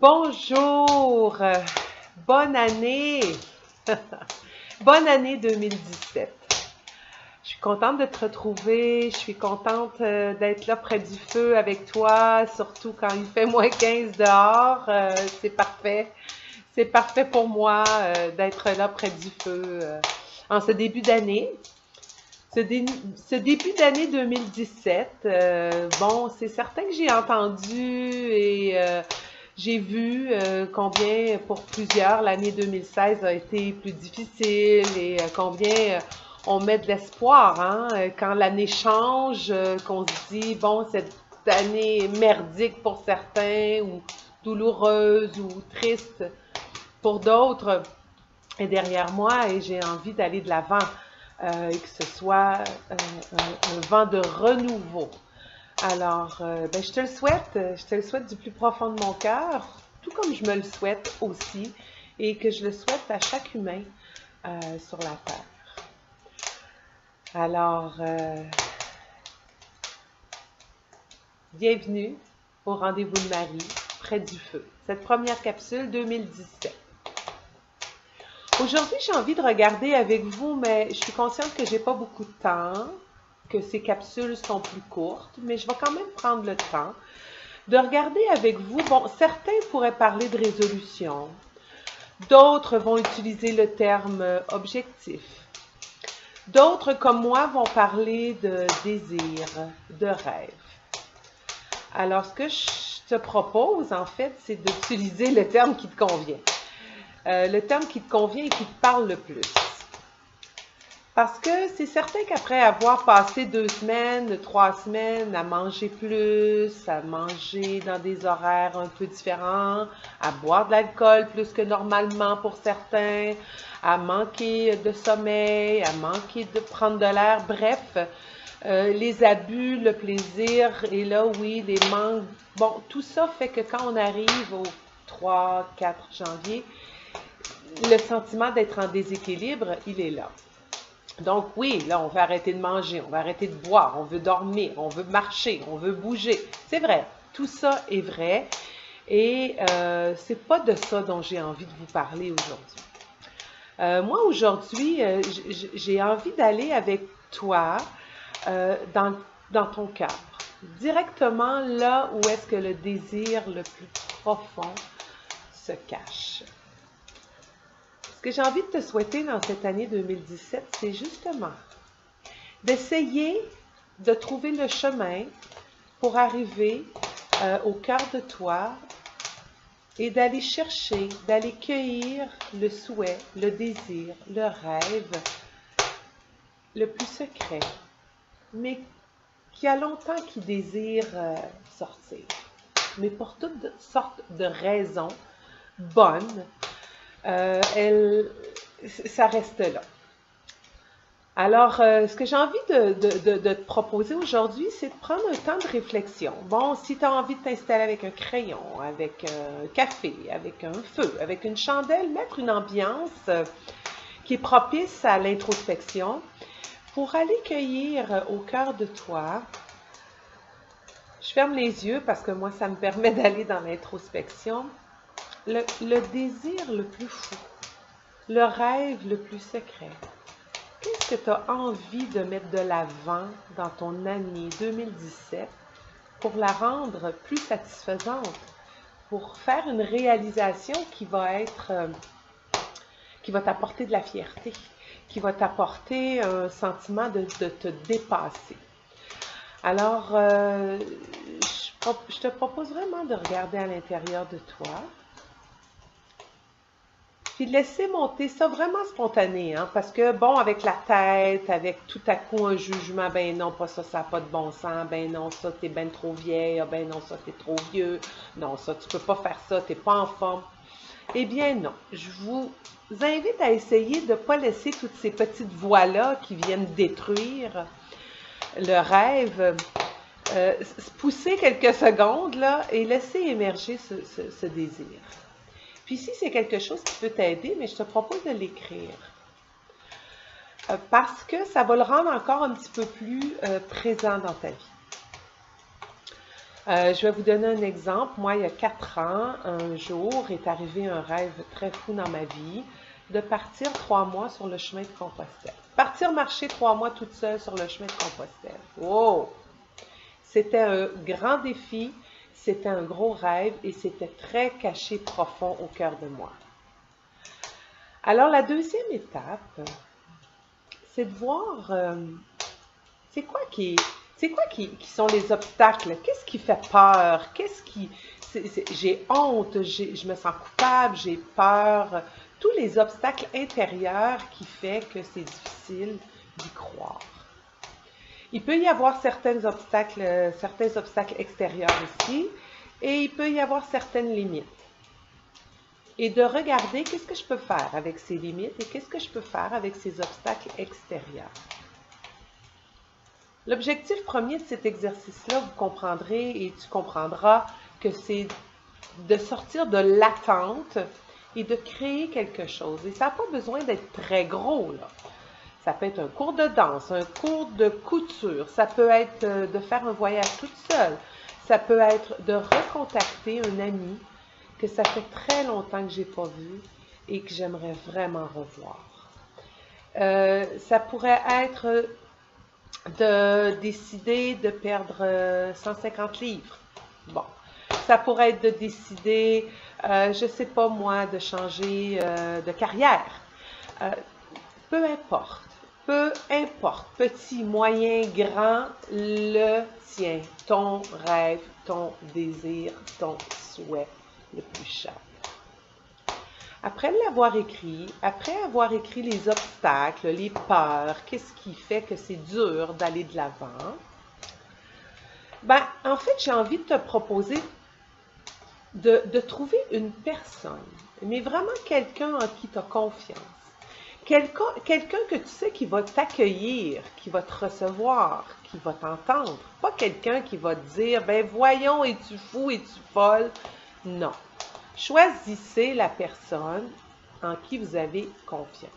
Bonjour, bonne année, bonne année 2017. Je suis contente de te retrouver, je suis contente d'être là près du feu avec toi, surtout quand il fait -15 dehors, c'est parfait pour moi d'être là près du feu en ce début d'année. Ce, dé- Ce début d'année 2017, bon, c'est certain que j'ai entendu et j'ai vu combien pour plusieurs l'année 2016 a été plus difficile et combien on met de l'espoir hein, quand l'année change, qu'on se dit bon cette année est merdique pour certains ou douloureuse ou triste pour d'autres est derrière moi et j'ai envie d'aller de l'avant et que ce soit un vent de renouveau. Alors, ben, je te le souhaite du plus profond de mon cœur, tout comme je me le souhaite aussi, et que je le souhaite à chaque humain sur la Terre. Alors, bienvenue au Rendez-vous de Marie, près du feu, cette première capsule 2017. Aujourd'hui, j'ai envie de regarder avec vous, mais je suis consciente que j'ai pas beaucoup de temps, que ces capsules sont plus courtes, mais je vais quand même prendre le temps de regarder avec vous. Bon, certains pourraient parler de résolution, d'autres vont utiliser le terme objectif, d'autres comme moi vont parler de désir, de rêve. Alors, ce que je te propose, en fait, c'est d'utiliser le terme qui te convient. Le terme qui te convient et qui te parle le plus. Parce que c'est certain qu'après avoir passé 2 semaines, 3 semaines à manger plus, à manger dans des horaires un peu différents, à boire de l'alcool plus que normalement pour certains, à manquer de sommeil, à manquer de prendre de l'air, bref, les abus, le plaisir, et là, oui, les manques. Bon, tout ça fait que quand on arrive au 3-4 janvier, le sentiment d'être en déséquilibre, il est là. Donc oui, là, on veut arrêter de manger, on veut arrêter de boire, on veut dormir, on veut marcher, on veut bouger. C'est vrai, tout ça est vrai. Et c'est pas de ça dont j'ai envie de vous parler aujourd'hui. Moi, aujourd'hui, j'ai envie d'aller avec toi dans ton cœur, directement là où est-ce que le désir le plus profond se cache. Ce que j'ai envie de te souhaiter dans cette année 2017, c'est justement d'essayer de trouver le chemin pour arriver au cœur de toi et d'aller chercher, d'aller cueillir le souhait, le désir, le rêve le plus secret, mais qui a longtemps qui désire sortir. Mais pour toutes sortes de raisons bonnes, ça reste là. Alors, ce que j'ai envie de te proposer aujourd'hui, c'est de prendre un temps de réflexion. Bon, si tu as envie de t'installer avec un crayon, avec un café, avec un feu, avec une chandelle, mettre une ambiance qui est propice à l'introspection pour aller cueillir au cœur de toi. Je ferme les yeux parce que moi, ça me permet d'aller dans l'introspection. Le désir le plus fou, le rêve le plus secret. Qu'est-ce que tu as envie de mettre de l'avant dans ton année 2017 pour la rendre plus satisfaisante, pour faire une réalisation qui va t'apporter de la fierté, qui va t'apporter un sentiment de te dépasser. Alors, je te propose vraiment de regarder à l'intérieur de toi, puis de laisser monter ça vraiment spontané, hein, parce que, bon, avec la tête, avec tout à coup un jugement, ben non, pas ça, ça n'a pas de bon sens, ben non, ça, t'es ben trop vieille, ah, ben non, ça, t'es trop vieux, non, ça, tu peux pas faire ça, t'es pas en forme. Eh bien, non. Je vous invite à essayer de ne pas laisser toutes ces petites voix-là qui viennent détruire le rêve, pousser quelques secondes, là, et laisser émerger ce désir. Puis si c'est quelque chose qui peut t'aider, mais je te propose de l'écrire. Parce que ça va le rendre encore un petit peu plus présent dans ta vie. Je vais vous donner un exemple. Moi, il y a 4 ans, un jour, est arrivé un rêve très fou dans ma vie de partir 3 mois sur le chemin de Compostelle. Partir marcher 3 mois toute seule sur le chemin de Compostelle. Wow! C'était un grand défi, c'était un gros rêve et c'était très caché profond au cœur de moi. Alors, la deuxième étape, c'est de voir c'est quoi qui sont les obstacles? Qu'est-ce qui fait peur? J'ai honte, je me sens coupable, j'ai peur. Tous les obstacles intérieurs qui font que c'est difficile d'y croire. Il peut y avoir certains obstacles extérieurs aussi, et il peut y avoir certaines limites. Et de regarder qu'est-ce que je peux faire avec ces limites et qu'est-ce que je peux faire avec ces obstacles extérieurs. L'objectif premier de cet exercice-là, vous comprendrez et tu comprendras que c'est de sortir de l'attente et de créer quelque chose. Et ça n'a pas besoin d'être très gros, là. Ça peut être un cours de danse, un cours de couture, ça peut être de faire un voyage toute seule, ça peut être de recontacter un ami que ça fait très longtemps que je n'ai pas vu et que j'aimerais vraiment revoir. Ça pourrait être de décider de perdre 150 livres. Bon, ça pourrait être de décider, je ne sais pas moi, de changer de carrière. Peu importe, petit, moyen, grand, le tien, ton rêve, ton désir, ton souhait le plus cher. Après l'avoir écrit, après avoir écrit les obstacles, les peurs, qu'est-ce qui fait que c'est dur d'aller de l'avant, ben, en fait, j'ai envie de te proposer de trouver une personne, mais vraiment quelqu'un en qui tu as confiance. Quelqu'un que tu sais qui va t'accueillir, qui va te recevoir, qui va t'entendre. Pas quelqu'un qui va te dire, ben voyons, es-tu fou, es-tu folle? Non. Choisissez la personne en qui vous avez confiance.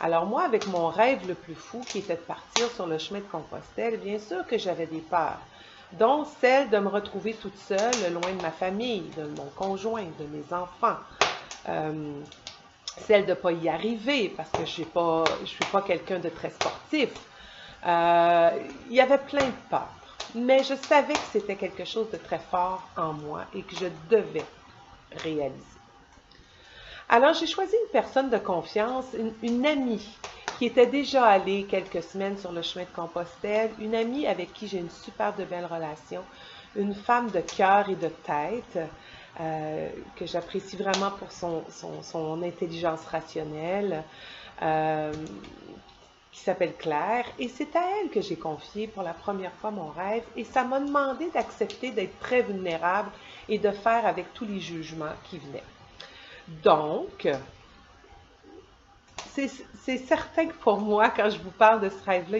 Alors moi, avec mon rêve le plus fou qui était de partir sur le chemin de Compostelle, bien sûr que j'avais des peurs, dont celle de me retrouver toute seule, loin de ma famille, de mon conjoint, de mes enfants. Celle de ne pas y arriver parce que je ne suis pas quelqu'un de très sportif. Il y avait plein de peurs, mais je savais que c'était quelque chose de très fort en moi et que je devais réaliser. Alors, j'ai choisi une personne de confiance, une amie qui était déjà allée quelques semaines sur le chemin de Compostelle, une amie avec qui j'ai une super de belle relation, une femme de cœur et de tête que j'apprécie vraiment pour son intelligence rationnelle, qui s'appelle Claire, et c'est à elle que j'ai confié pour la première fois mon rêve, et ça m'a demandé d'accepter d'être très vulnérable et de faire avec tous les jugements qui venaient. Donc, c'est certain que pour moi, quand je vous parle de ce rêve-là,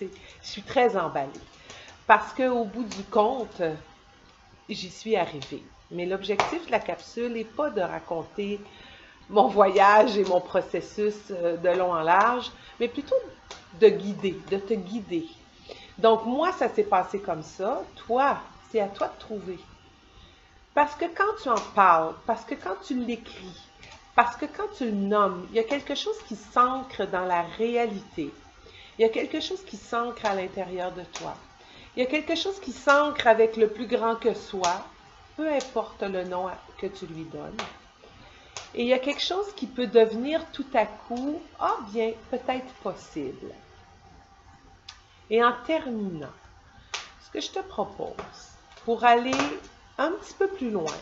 je suis très emballée. Parce qu'au bout du compte, j'y suis arrivée. Mais l'objectif de la capsule n'est pas de raconter mon voyage et mon processus de long en large, mais plutôt de te guider. Donc, moi, ça s'est passé comme ça. Toi, c'est à toi de trouver. Parce que quand tu en parles, parce que quand tu l'écris, parce que quand tu le nommes, il y a quelque chose qui s'ancre dans la réalité. Il y a quelque chose qui s'ancre à l'intérieur de toi. Il y a quelque chose qui s'ancre avec le plus grand que soi, peu importe le nom que tu lui donnes. Et il y a quelque chose qui peut devenir tout à coup, ah bien, peut-être possible. Et en terminant, ce que je te propose, pour aller un petit peu plus loin,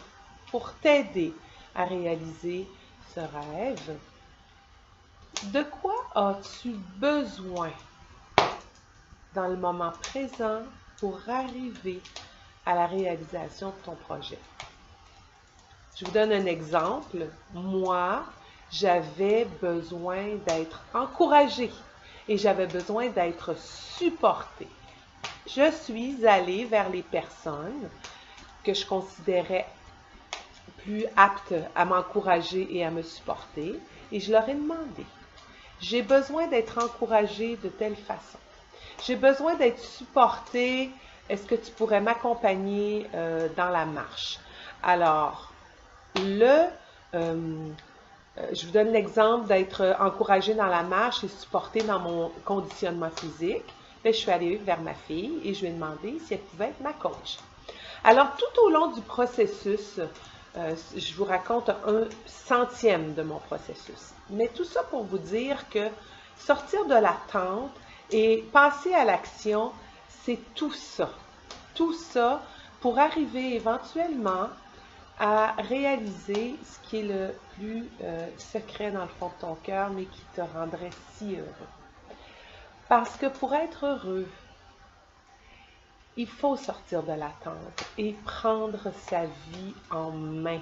pour t'aider à réaliser ce rêve, de quoi as-tu besoin dans le moment présent pour arriver à la réalisation de ton projet? Je vous donne un exemple. Moi, j'avais besoin d'être encouragée et j'avais besoin d'être supportée. Je suis allée vers les personnes que je considérais plus aptes à m'encourager et à me supporter et je leur ai demandé, j'ai besoin d'être encouragée de telle façon. J'ai besoin d'être supportée Est-ce que tu pourrais m'accompagner dans la marche? Alors, je vous donne l'exemple d'être encouragée dans la marche et supportée dans mon conditionnement physique. Bien, je suis allée vers ma fille et je lui ai demandé si elle pouvait être ma coach. Alors, tout au long du processus, je vous raconte un centième de mon processus. Mais tout ça pour vous dire que sortir de l'attente et passer à l'action, c'est tout ça. Tout ça pour arriver éventuellement à réaliser ce qui est le plus secret dans le fond de ton cœur, mais qui te rendrait si heureux. Parce que pour être heureux, il faut sortir de l'attente et prendre sa vie en main,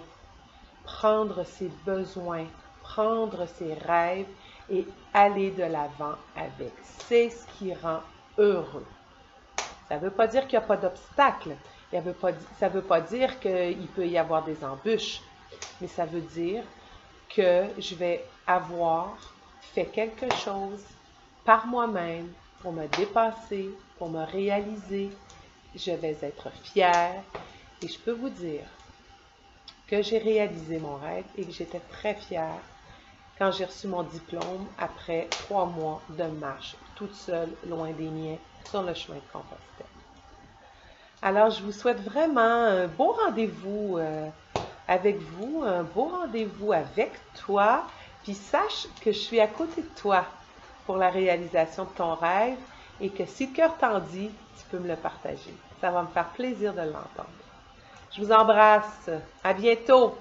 prendre ses besoins, prendre ses rêves et aller de l'avant avec. C'est ce qui rend heureux. Ça ne veut pas dire qu'il n'y a pas d'obstacles. Ça ne veut pas dire qu'il peut y avoir des embûches, mais ça veut dire que je vais avoir fait quelque chose par moi-même pour me dépasser, pour me réaliser. Je vais être fière et je peux vous dire que j'ai réalisé mon rêve et que j'étais très fière quand j'ai reçu mon diplôme après 3 mois de marche, toute seule, loin des miens, sur le chemin de Compostelle. Alors, je vous souhaite vraiment un beau rendez-vous avec vous, un beau rendez-vous avec toi, puis sache que je suis à côté de toi pour la réalisation de ton rêve et que si le cœur t'en dit, tu peux me le partager. Ça va me faire plaisir de l'entendre. Je vous embrasse. À bientôt!